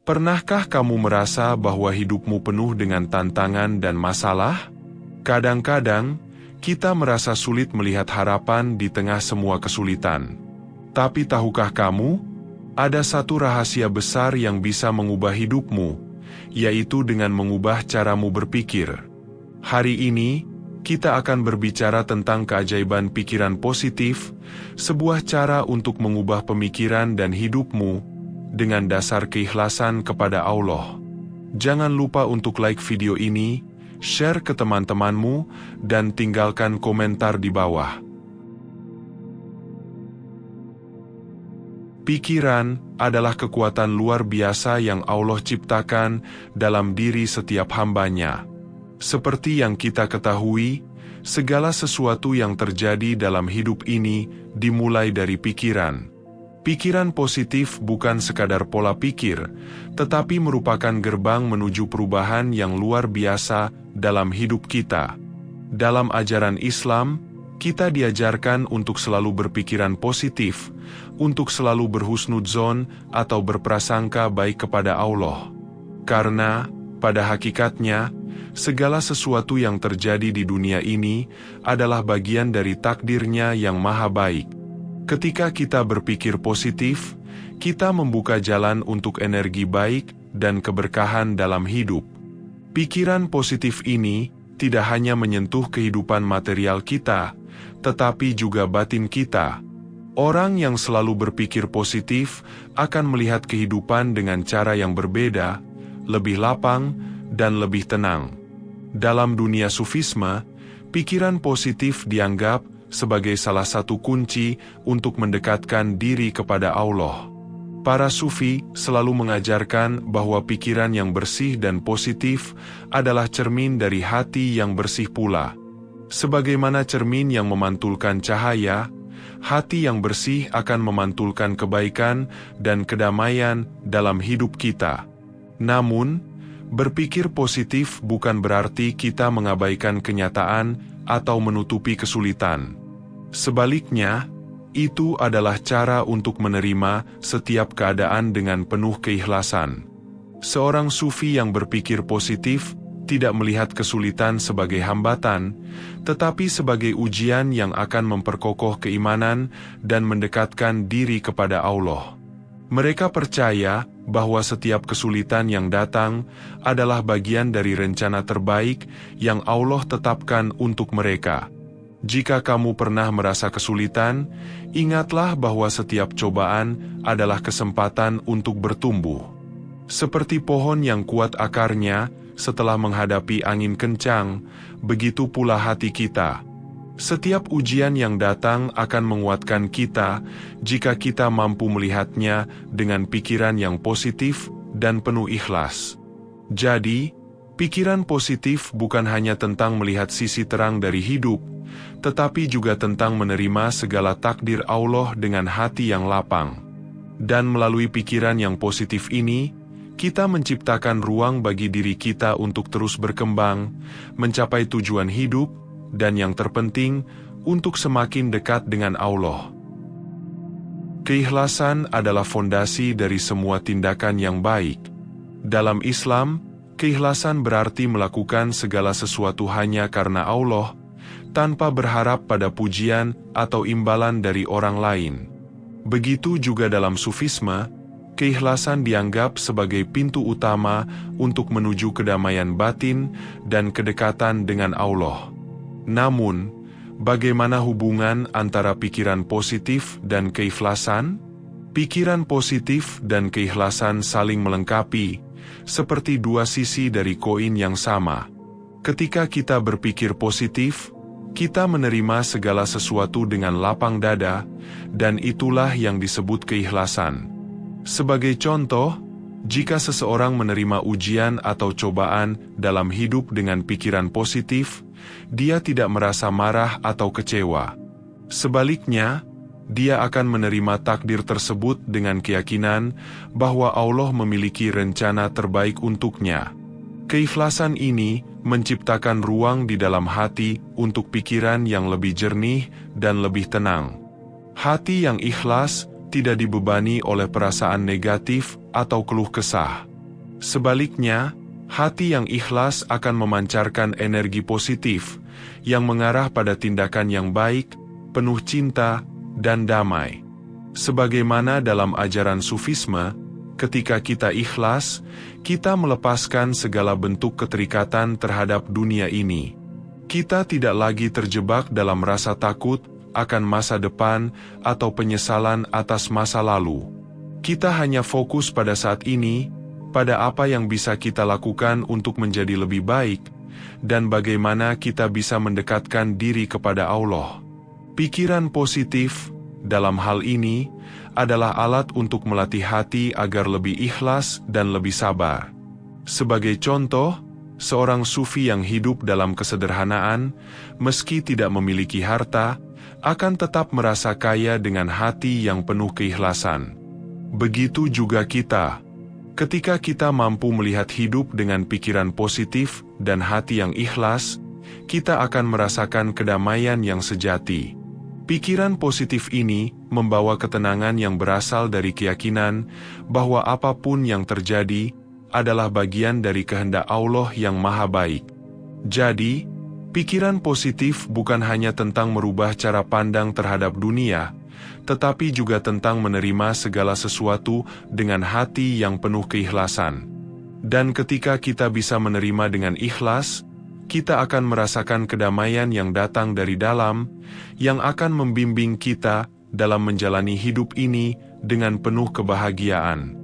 Pernahkah kamu merasa bahwa hidupmu penuh dengan tantangan dan masalah? Kadang-kadang, kita merasa sulit melihat harapan di tengah semua kesulitan. Tapi tahukah kamu, ada satu rahasia besar yang bisa mengubah hidupmu, yaitu dengan mengubah caramu berpikir. Hari ini, kita akan berbicara tentang keajaiban pikiran positif, sebuah cara untuk mengubah pemikiran dan hidupmu dengan dasar keikhlasan kepada Allah. Jangan lupa untuk like video ini, share ke teman-temanmu, dan tinggalkan komentar di bawah. Pikiran adalah kekuatan luar biasa yang Allah ciptakan dalam diri setiap hambanya. Seperti yang kita ketahui, segala sesuatu yang terjadi dalam hidup ini dimulai dari pikiran. Pikiran positif bukan sekadar pola pikir, tetapi merupakan gerbang menuju perubahan yang luar biasa dalam hidup kita. Dalam ajaran Islam, kita diajarkan untuk selalu berpikiran positif, untuk selalu berhusnudzon atau berprasangka baik kepada Allah. Karena, pada hakikatnya, segala sesuatu yang terjadi di dunia ini adalah bagian dari takdirnya yang maha baik. Ketika kita berpikir positif, kita membuka jalan untuk energi baik dan keberkahan dalam hidup. Pikiran positif ini tidak hanya menyentuh kehidupan material kita, tetapi juga batin kita. Orang yang selalu berpikir positif akan melihat kehidupan dengan cara yang berbeda, lebih lapang, dan lebih tenang. Dalam dunia sufisme, pikiran positif dianggap sebagai salah satu kunci untuk mendekatkan diri kepada Allah. Para sufi selalu mengajarkan bahwa pikiran yang bersih dan positif adalah cermin dari hati yang bersih pula. Sebagaimana cermin yang memantulkan cahaya, hati yang bersih akan memantulkan kebaikan dan kedamaian dalam hidup kita. Namun, berpikir positif bukan berarti kita mengabaikan kenyataan atau menutupi kesulitan. Sebaliknya, itu adalah cara untuk menerima setiap keadaan dengan penuh keikhlasan. Seorang sufi yang berpikir positif tidak melihat kesulitan sebagai hambatan, tetapi sebagai ujian yang akan memperkokoh keimanan dan mendekatkan diri kepada Allah. Mereka percaya bahwa setiap kesulitan yang datang adalah bagian dari rencana terbaik yang Allah tetapkan untuk mereka. Jika kamu pernah merasa kesulitan, ingatlah bahwa setiap cobaan adalah kesempatan untuk bertumbuh. Seperti pohon yang kuat akarnya setelah menghadapi angin kencang, begitu pula hati kita. Setiap ujian yang datang akan menguatkan kita jika kita mampu melihatnya dengan pikiran yang positif dan penuh ikhlas. Jadi, pikiran positif bukan hanya tentang melihat sisi terang dari hidup, tetapi juga tentang menerima segala takdir Allah dengan hati yang lapang. Dan melalui pikiran yang positif ini, kita menciptakan ruang bagi diri kita untuk terus berkembang, mencapai tujuan hidup, dan yang terpenting, untuk semakin dekat dengan Allah. Keikhlasan adalah fondasi dari semua tindakan yang baik. Dalam Islam, keikhlasan berarti melakukan segala sesuatu hanya karena Allah, tanpa berharap pada pujian atau imbalan dari orang lain. Begitu juga dalam sufisme, keikhlasan dianggap sebagai pintu utama untuk menuju kedamaian batin dan kedekatan dengan Allah. Namun, bagaimana hubungan antara pikiran positif dan keikhlasan? Pikiran positif dan keikhlasan saling melengkapi, seperti dua sisi dari koin yang sama. Ketika kita berpikir positif, kita menerima segala sesuatu dengan lapang dada, dan itulah yang disebut keikhlasan. Sebagai contoh, jika seseorang menerima ujian atau cobaan dalam hidup dengan pikiran positif, dia tidak merasa marah atau kecewa. Sebaliknya, dia akan menerima takdir tersebut dengan keyakinan bahwa Allah memiliki rencana terbaik untuknya. Keikhlasan ini menciptakan ruang di dalam hati untuk pikiran yang lebih jernih dan lebih tenang. Hati yang ikhlas tidak dibebani oleh perasaan negatif atau keluh kesah. Sebaliknya, hati yang ikhlas akan memancarkan energi positif, yang mengarah pada tindakan yang baik, penuh cinta, dan damai. Sebagaimana dalam ajaran Sufisme, ketika kita ikhlas, kita melepaskan segala bentuk keterikatan terhadap dunia ini. Kita tidak lagi terjebak dalam rasa takut akan masa depan atau penyesalan atas masa lalu. Kita hanya fokus pada saat ini, pada apa yang bisa kita lakukan untuk menjadi lebih baik, dan bagaimana kita bisa mendekatkan diri kepada Allah. Pikiran positif, dalam hal ini, adalah alat untuk melatih hati agar lebih ikhlas dan lebih sabar. Sebagai contoh, seorang sufi yang hidup dalam kesederhanaan, meski tidak memiliki harta, akan tetap merasa kaya dengan hati yang penuh keikhlasan. Begitu juga kita. Ketika kita mampu melihat hidup dengan pikiran positif dan hati yang ikhlas, kita akan merasakan kedamaian yang sejati. Pikiran positif ini membawa ketenangan yang berasal dari keyakinan bahwa apapun yang terjadi adalah bagian dari kehendak Allah yang Maha Baik. Jadi, pikiran positif bukan hanya tentang merubah cara pandang terhadap dunia, tetapi juga tentang menerima segala sesuatu dengan hati yang penuh keikhlasan. Dan ketika kita bisa menerima dengan ikhlas, kita akan merasakan kedamaian yang datang dari dalam, yang akan membimbing kita dalam menjalani hidup ini dengan penuh kebahagiaan.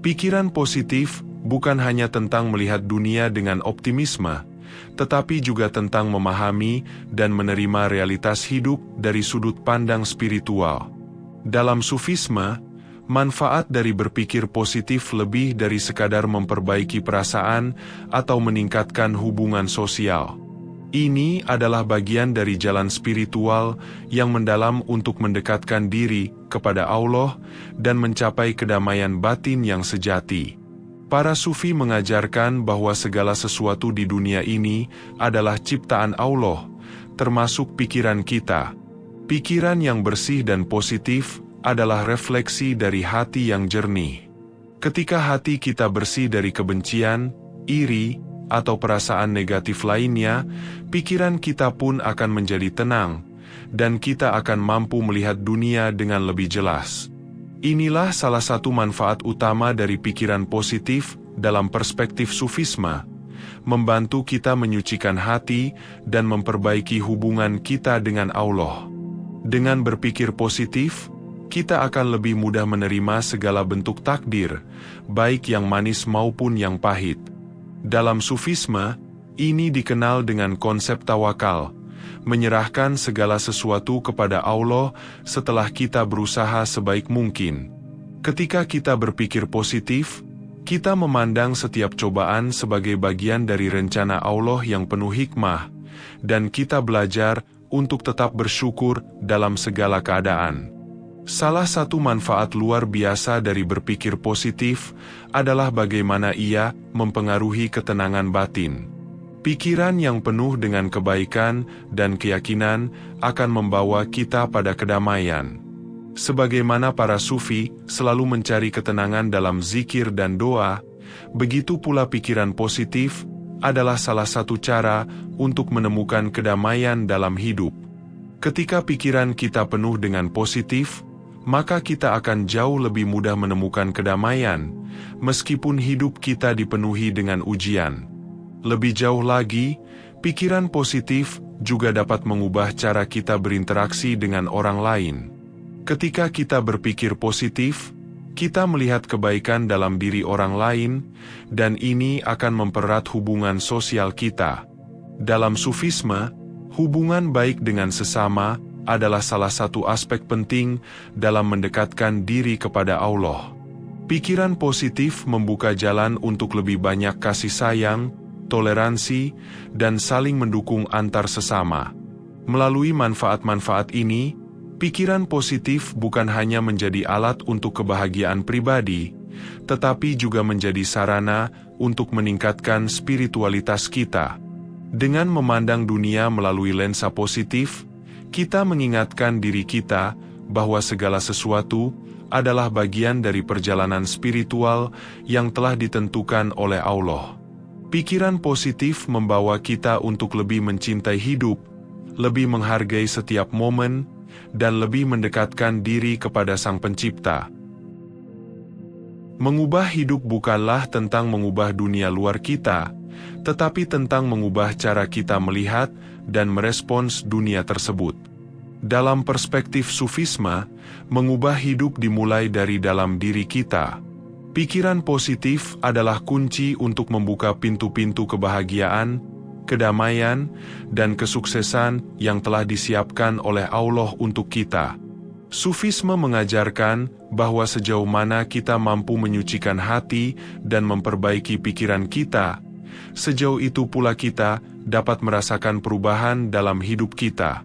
Pikiran positif bukan hanya tentang melihat dunia dengan optimisme, tetapi juga tentang memahami dan menerima realitas hidup dari sudut pandang spiritual. Dalam Sufisme, manfaat dari berpikir positif lebih dari sekadar memperbaiki perasaan atau meningkatkan hubungan sosial. Ini adalah bagian dari jalan spiritual yang mendalam untuk mendekatkan diri kepada Allah dan mencapai kedamaian batin yang sejati. Para sufi mengajarkan bahwa segala sesuatu di dunia ini adalah ciptaan Allah, termasuk pikiran kita. Pikiran yang bersih dan positif adalah refleksi dari hati yang jernih. Ketika hati kita bersih dari kebencian, iri, atau perasaan negatif lainnya, pikiran kita pun akan menjadi tenang, dan kita akan mampu melihat dunia dengan lebih jelas. Inilah salah satu manfaat utama dari pikiran positif dalam perspektif Sufisme, membantu kita menyucikan hati dan memperbaiki hubungan kita dengan Allah. Dengan berpikir positif, kita akan lebih mudah menerima segala bentuk takdir, baik yang manis maupun yang pahit. Dalam Sufisme, ini dikenal dengan konsep tawakal, menyerahkan segala sesuatu kepada Allah setelah kita berusaha sebaik mungkin. Ketika kita berpikir positif, kita memandang setiap cobaan sebagai bagian dari rencana Allah yang penuh hikmah, dan kita belajar untuk tetap bersyukur dalam segala keadaan. Salah satu manfaat luar biasa dari berpikir positif adalah bagaimana ia mempengaruhi ketenangan batin. Pikiran yang penuh dengan kebaikan dan keyakinan akan membawa kita pada kedamaian. Sebagaimana para sufi selalu mencari ketenangan dalam zikir dan doa, begitu pula pikiran positif adalah salah satu cara untuk menemukan kedamaian dalam hidup. Ketika pikiran kita penuh dengan positif, maka kita akan jauh lebih mudah menemukan kedamaian, meskipun hidup kita dipenuhi dengan ujian. Lebih jauh lagi, pikiran positif juga dapat mengubah cara kita berinteraksi dengan orang lain. Ketika kita berpikir positif, kita melihat kebaikan dalam diri orang lain, dan ini akan mempererat hubungan sosial kita. Dalam Sufisme, hubungan baik dengan sesama adalah salah satu aspek penting dalam mendekatkan diri kepada Allah. Pikiran positif membuka jalan untuk lebih banyak kasih sayang, toleransi, dan saling mendukung antar sesama. Melalui manfaat-manfaat ini, pikiran positif bukan hanya menjadi alat untuk kebahagiaan pribadi, tetapi juga menjadi sarana untuk meningkatkan spiritualitas kita. Dengan memandang dunia melalui lensa positif, kita mengingatkan diri kita bahwa segala sesuatu adalah bagian dari perjalanan spiritual yang telah ditentukan oleh Allah. Pikiran positif membawa kita untuk lebih mencintai hidup, lebih menghargai setiap momen, dan lebih mendekatkan diri kepada Sang Pencipta. Mengubah hidup bukanlah tentang mengubah dunia luar kita, tetapi tentang mengubah cara kita melihat dan merespons dunia tersebut. Dalam perspektif Sufisme, mengubah hidup dimulai dari dalam diri kita. Pikiran positif adalah kunci untuk membuka pintu-pintu kebahagiaan, kedamaian, dan kesuksesan yang telah disiapkan oleh Allah untuk kita. Sufisme mengajarkan bahwa sejauh mana kita mampu menyucikan hati dan memperbaiki pikiran kita, sejauh itu pula kita dapat merasakan perubahan dalam hidup kita.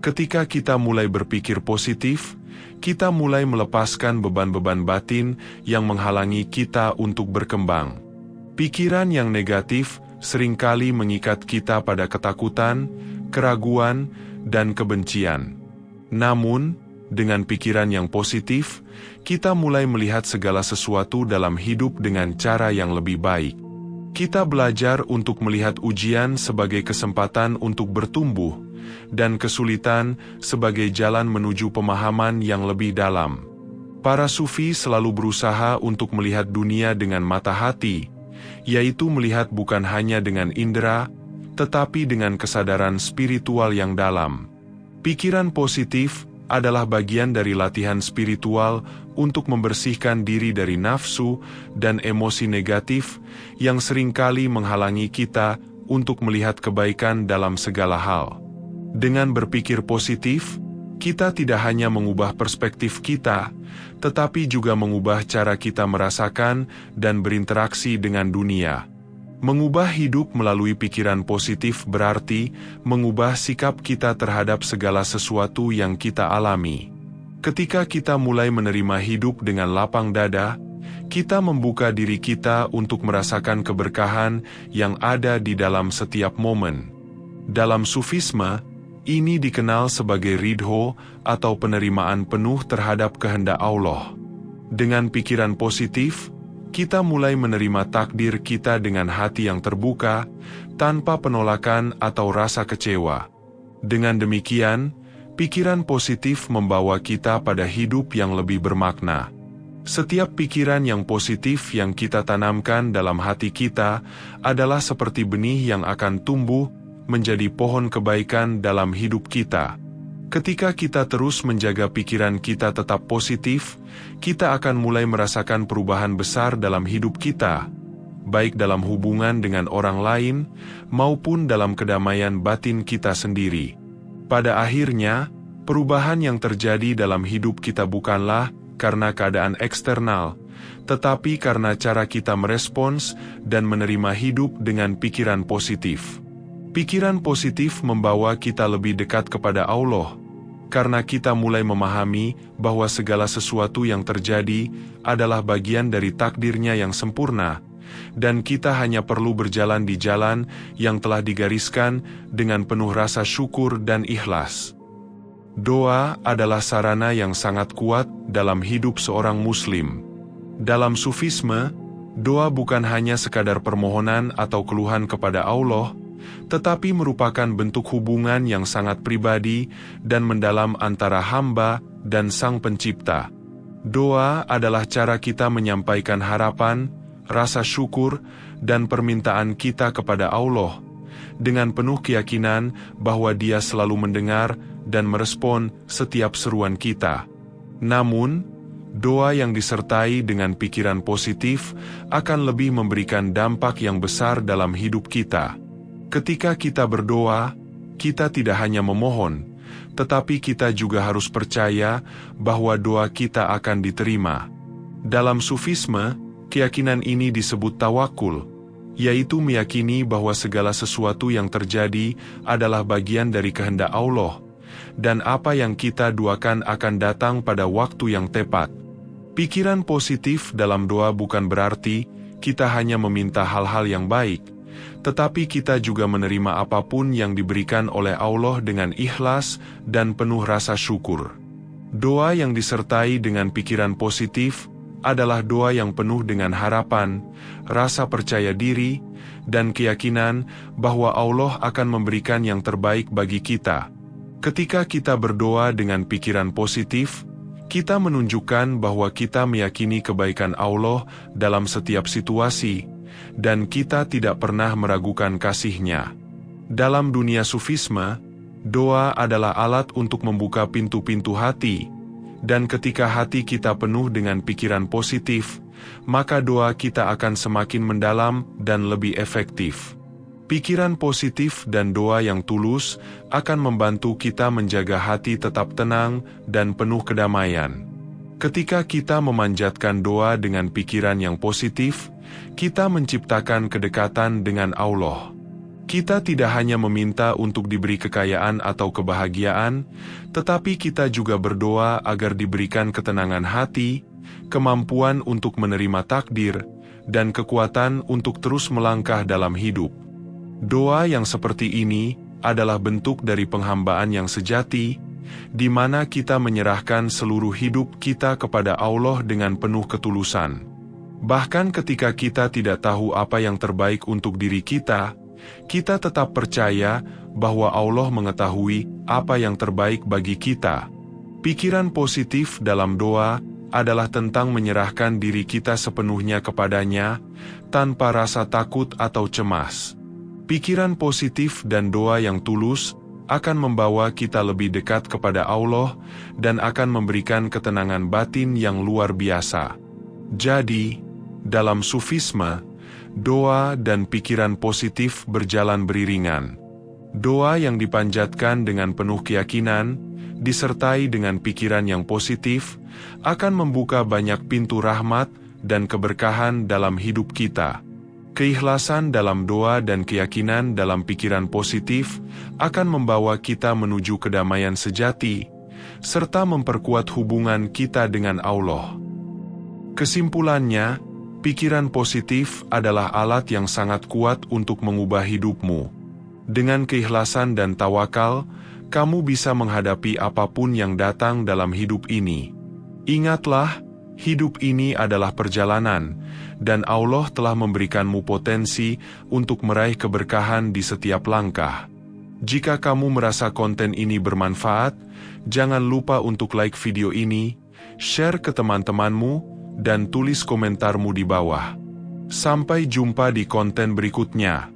Ketika kita mulai berpikir positif, kita mulai melepaskan beban-beban batin yang menghalangi kita untuk berkembang. Pikiran yang negatif seringkali mengikat kita pada ketakutan, keraguan, dan kebencian. Namun, dengan pikiran yang positif, kita mulai melihat segala sesuatu dalam hidup dengan cara yang lebih baik. Kita belajar untuk melihat ujian sebagai kesempatan untuk bertumbuh, dan kesulitan sebagai jalan menuju pemahaman yang lebih dalam. Para sufi selalu berusaha untuk melihat dunia dengan mata hati, yaitu melihat bukan hanya dengan indera, tetapi dengan kesadaran spiritual yang dalam. Pikiran positif adalah bagian dari latihan spiritual untuk membersihkan diri dari nafsu dan emosi negatif yang seringkali menghalangi kita untuk melihat kebaikan dalam segala hal. Dengan berpikir positif, kita tidak hanya mengubah perspektif kita, tetapi juga mengubah cara kita merasakan dan berinteraksi dengan dunia. Mengubah hidup melalui pikiran positif berarti mengubah sikap kita terhadap segala sesuatu yang kita alami. Ketika kita mulai menerima hidup dengan lapang dada, kita membuka diri kita untuk merasakan keberkahan yang ada di dalam setiap momen. Dalam Sufisme, ini dikenal sebagai ridho atau penerimaan penuh terhadap kehendak Allah. Dengan pikiran positif, kita mulai menerima takdir kita dengan hati yang terbuka, tanpa penolakan atau rasa kecewa. Dengan demikian, pikiran positif membawa kita pada hidup yang lebih bermakna. Setiap pikiran yang positif yang kita tanamkan dalam hati kita adalah seperti benih yang akan tumbuh menjadi pohon kebaikan dalam hidup kita. Ketika kita terus menjaga pikiran kita tetap positif, kita akan mulai merasakan perubahan besar dalam hidup kita, baik dalam hubungan dengan orang lain, maupun dalam kedamaian batin kita sendiri. Pada akhirnya, perubahan yang terjadi dalam hidup kita bukanlah karena keadaan eksternal, tetapi karena cara kita merespons dan menerima hidup dengan pikiran positif. Pikiran positif membawa kita lebih dekat kepada Allah, karena kita mulai memahami bahwa segala sesuatu yang terjadi adalah bagian dari takdirnya yang sempurna, dan kita hanya perlu berjalan di jalan yang telah digariskan dengan penuh rasa syukur dan ikhlas. Doa adalah sarana yang sangat kuat dalam hidup seorang Muslim. Dalam Sufisme, doa bukan hanya sekadar permohonan atau keluhan kepada Allah, tetapi merupakan bentuk hubungan yang sangat pribadi dan mendalam antara hamba dan Sang Pencipta. Doa adalah cara kita menyampaikan harapan, rasa syukur, dan permintaan kita kepada Allah, dengan penuh keyakinan bahwa Dia selalu mendengar dan merespon setiap seruan kita. Namun, doa yang disertai dengan pikiran positif akan lebih memberikan dampak yang besar dalam hidup kita. Ketika kita berdoa, kita tidak hanya memohon, tetapi kita juga harus percaya bahwa doa kita akan diterima. Dalam Sufisme, keyakinan ini disebut tawakul, yaitu meyakini bahwa segala sesuatu yang terjadi adalah bagian dari kehendak Allah, dan apa yang kita doakan akan datang pada waktu yang tepat. Pikiran positif dalam doa bukan berarti kita hanya meminta hal-hal yang baik, tetapi kita juga menerima apapun yang diberikan oleh Allah dengan ikhlas dan penuh rasa syukur. Doa yang disertai dengan pikiran positif adalah doa yang penuh dengan harapan, rasa percaya diri, dan keyakinan bahwa Allah akan memberikan yang terbaik bagi kita. Ketika kita berdoa dengan pikiran positif, kita menunjukkan bahwa kita meyakini kebaikan Allah dalam setiap situasi, dan kita tidak pernah meragukan kasih-Nya. Dalam dunia sufisme, doa adalah alat untuk membuka pintu-pintu hati, dan ketika hati kita penuh dengan pikiran positif, maka doa kita akan semakin mendalam dan lebih efektif. Pikiran positif dan doa yang tulus akan membantu kita menjaga hati tetap tenang dan penuh kedamaian. Ketika kita memanjatkan doa dengan pikiran yang positif, kita menciptakan kedekatan dengan Allah. Kita tidak hanya meminta untuk diberi kekayaan atau kebahagiaan, tetapi kita juga berdoa agar diberikan ketenangan hati, kemampuan untuk menerima takdir, dan kekuatan untuk terus melangkah dalam hidup. Doa yang seperti ini adalah bentuk dari penghambaan yang sejati, di mana kita menyerahkan seluruh hidup kita kepada Allah dengan penuh ketulusan. Bahkan ketika kita tidak tahu apa yang terbaik untuk diri kita tetap percaya bahwa Allah mengetahui apa yang terbaik bagi kita. Pikiran positif dalam doa adalah tentang menyerahkan diri kita sepenuhnya kepadanya, tanpa rasa takut atau cemas. Pikiran positif dan doa yang tulus akan membawa kita lebih dekat kepada Allah dan akan memberikan ketenangan batin yang luar biasa. Jadi, dalam sufisme, doa dan pikiran positif berjalan beriringan. Doa yang dipanjatkan dengan penuh keyakinan, disertai dengan pikiran yang positif, akan membuka banyak pintu rahmat dan keberkahan dalam hidup kita. Keikhlasan dalam doa dan keyakinan dalam pikiran positif akan membawa kita menuju kedamaian sejati, serta memperkuat hubungan kita dengan Allah. Kesimpulannya, pikiran positif adalah alat yang sangat kuat untuk mengubah hidupmu. Dengan keikhlasan dan tawakal, kamu bisa menghadapi apapun yang datang dalam hidup ini. Ingatlah, hidup ini adalah perjalanan, dan Allah telah memberikanmu potensi untuk meraih keberkahan di setiap langkah. Jika kamu merasa konten ini bermanfaat, jangan lupa untuk like video ini, share ke teman-temanmu, dan tulis komentarmu di bawah. Sampai jumpa di konten berikutnya.